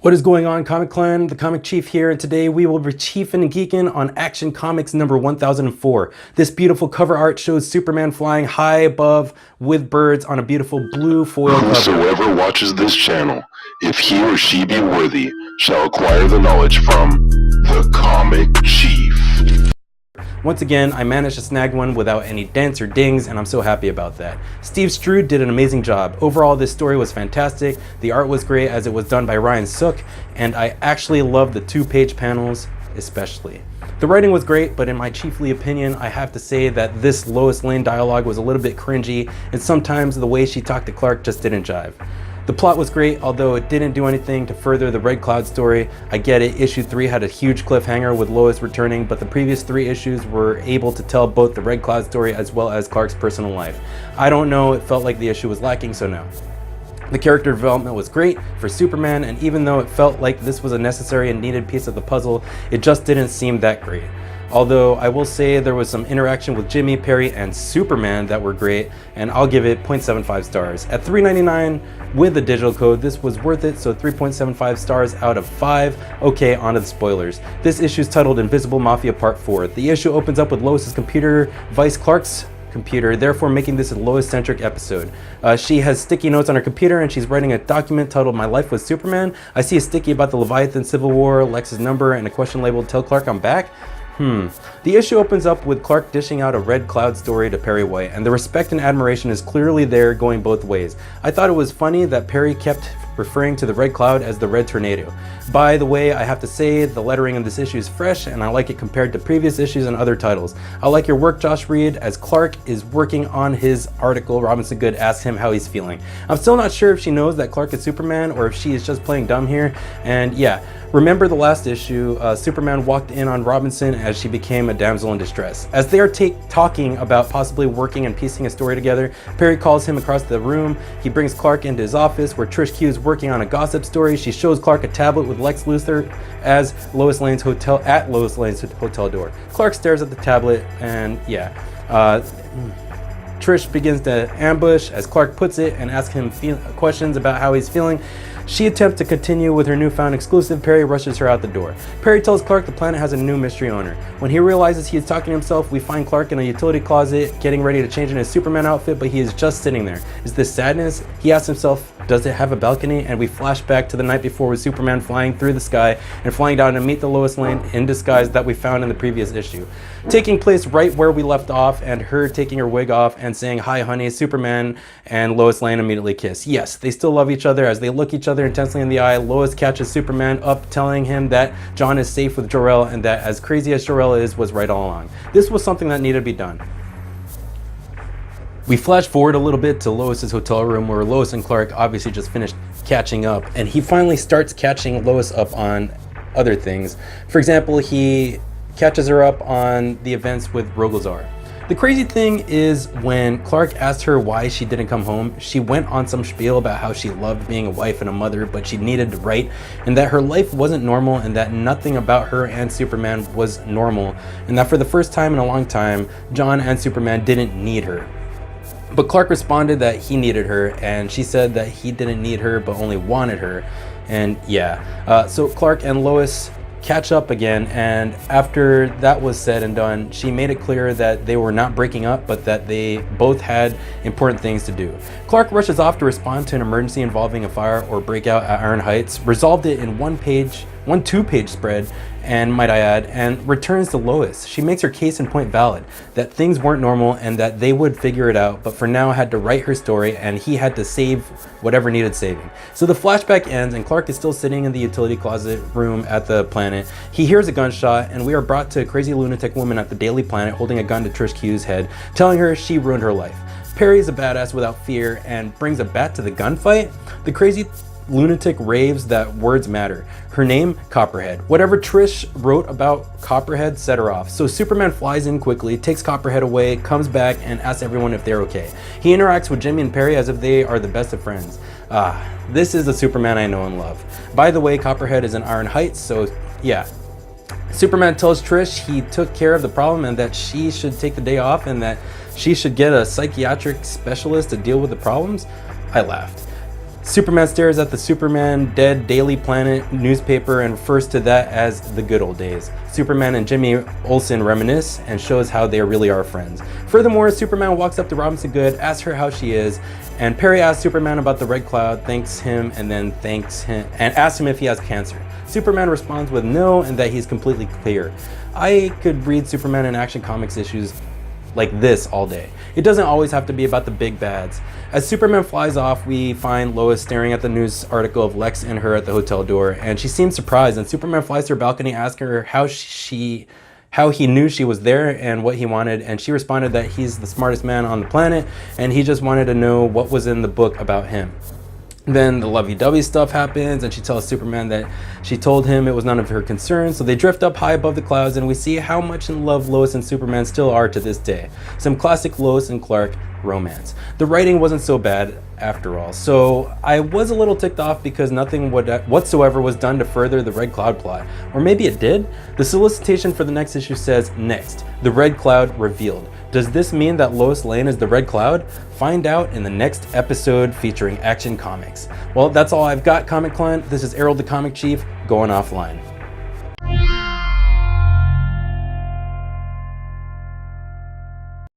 What is going on, Comic Clan? The Comic Chief here, and today we will be chiefing and geeking on Action Comics number 1004. This beautiful cover art shows Superman flying high above with birds on a beautiful blue foil cover. Whosoever watches this channel, if he or she be worthy, shall acquire the knowledge from the Comic Chief. Once again, I managed to snag one without any dents or dings, and I'm so happy about that. Steve Strude did an amazing job. Overall, this story was fantastic. The art was great as it was done by Ryan Sook, and I actually loved the two-page panels especially. The writing was great, but in my chiefly opinion, I have to say that this Lois Lane dialogue was a little bit cringy, and sometimes the way she talked to Clark just didn't jive. The plot was great, although it didn't do anything to further the Red Cloud story. I get it, issue 3 had a huge cliffhanger with Lois returning, but the previous 3 issues were able to tell both the Red Cloud story as well as Clark's personal life. I don't know, it felt like the issue was lacking, so no. The character development was great for Superman, and even though it felt like this was a necessary and needed piece of the puzzle, it just didn't seem that great. Although I will say there was some interaction with Jimmy, Perry, and Superman that were great, and I'll give it 0.75 stars. At $3.99 with the digital code, this was worth it, so 3.75 stars out of 5. Okay, on to the spoilers. This issue is titled Invisible Mafia Part 4. The issue opens up with Lois's computer, Vice Clark's computer, therefore making this a Lois-centric episode. She has sticky notes on her computer and she's writing a document titled My Life with Superman. I see a sticky about the Leviathan Civil War, Lex's number, and a question labeled Tell Clark I'm Back. The issue opens up with Clark dishing out a Red Cloud story to Perry White, and the respect and admiration is clearly there going both ways. I thought it was funny that Perry kept referring to the Red Cloud as the Red Tornado. By the way, I have to say the lettering in this issue is fresh and I like it compared to previous issues and other titles. I like your work, Josh Reed. As Clark is working on his article, Robinson Goode asks him how he's feeling. I'm still not sure if she knows that Clark is Superman or if she is just playing dumb here. And yeah, remember the last issue, Superman walked in on Robinson as she became a damsel in distress. As they are talking about possibly working and piecing a story together, Perry calls him across the room. He brings Clark into his office where Trish Q is working on a gossip story. She shows Clark a tablet with Lex Luthor as Lois Lane's hotel door. Clark stares at the tablet and yeah. Trish begins to ambush, as Clark puts it, and asks him questions about how he's feeling. She attempts to continue with her newfound exclusive. Perry rushes her out the door. Perry tells Clark the planet has a new mystery owner. When he realizes he is talking to himself, we find Clark in a utility closet getting ready to change in his Superman outfit, but he is just sitting there. Is this sadness? He asks himself, does it have a balcony? And we flash back to the night before with Superman flying through the sky and flying down to meet the Lois Lane in disguise that we found in the previous issue. Taking place right where we left off, and her taking her wig off and saying, "Hi honey." Superman and Lois Lane immediately kiss. Yes, they still love each other. As they look each other intensely in the eye, Lois catches Superman up, telling him that John is safe with Jor-El and that as crazy as Jor-El is, was right all along. This was something that needed to be done. We flash forward a little bit to Lois's hotel room where Lois and Clark obviously just finished catching up, and he finally starts catching Lois up on other things. For example, he catches her up on the events with Rogozar. The crazy thing is when Clark asked her why she didn't come home, she went on some spiel about how she loved being a wife and a mother, but she needed to write, and that her life wasn't normal, and that nothing about her and Superman was normal, and that for the first time in a long time, John and Superman didn't need her. But Clark responded that he needed her, and she said that he didn't need her but only wanted her. And yeah, so Clark and Lois catch up again, and after that was said and done, she made it clear that they were not breaking up, but that they both had important things to do. Clark rushes off to respond to an emergency involving a fire or breakout at Iron Heights, resolved it in one two-page spread, and might I add, and returns to Lois. She makes her case in point valid, that things weren't normal and that they would figure it out, but for now had to write her story and he had to save whatever needed saving. So the flashback ends and Clark is still sitting in the utility closet room at the planet. He hears a gunshot and we are brought to a crazy lunatic woman at the Daily Planet holding a gun to Trish Q's head, telling her she ruined her life. Perry is a badass without fear and brings a bat to the gunfight. The crazy lunatic raves that words matter. Her name, Copperhead. Whatever Trish wrote about Copperhead set her off. So Superman flies in quickly, takes Copperhead away, comes back, and asks everyone if they're okay. He interacts with Jimmy and Perry as if they are the best of friends. This is the Superman I know and love. By the way, Copperhead is in Iron Heights, so yeah. Superman tells Trish he took care of the problem and that she should take the day off and that she should get a psychiatric specialist to deal with the problems. I laughed. Superman stares at the Superman Dead Daily Planet newspaper and refers to that as the good old days. Superman and Jimmy Olsen reminisce and shows how they really are friends. Furthermore, Superman walks up to Robinson Good, asks her how she is, and Perry asks Superman about the Red Cloud, thanks him, and asks him if he has cancer. Superman responds with no and that he's completely clear. I could read Superman in Action Comics issues like this all day. It doesn't always have to be about the big bads. As Superman flies off, we find Lois staring at the news article of Lex and her at the hotel door, and she seems surprised, and Superman flies to her balcony asking her how he knew she was there and what he wanted, and she responded that he's the smartest man on the planet and he just wanted to know what was in the book about him. Then the lovey-dovey stuff happens, and she tells Superman that she told him it was none of her concern, so they drift up high above the clouds, and we see how much in love Lois and Superman still are to this day. Some classic Lois and Clark romance. The writing wasn't so bad after all, so I was a little ticked off because nothing whatsoever was done to further the Red Cloud plot. Or maybe it did? The solicitation for the next issue says, next, the Red Cloud revealed. Does this mean that Lois Lane is the Red Cloud? Find out in the next episode featuring Action Comics. Well, that's all I've got, Comic Client. This is Errol the Comic Chief, going offline.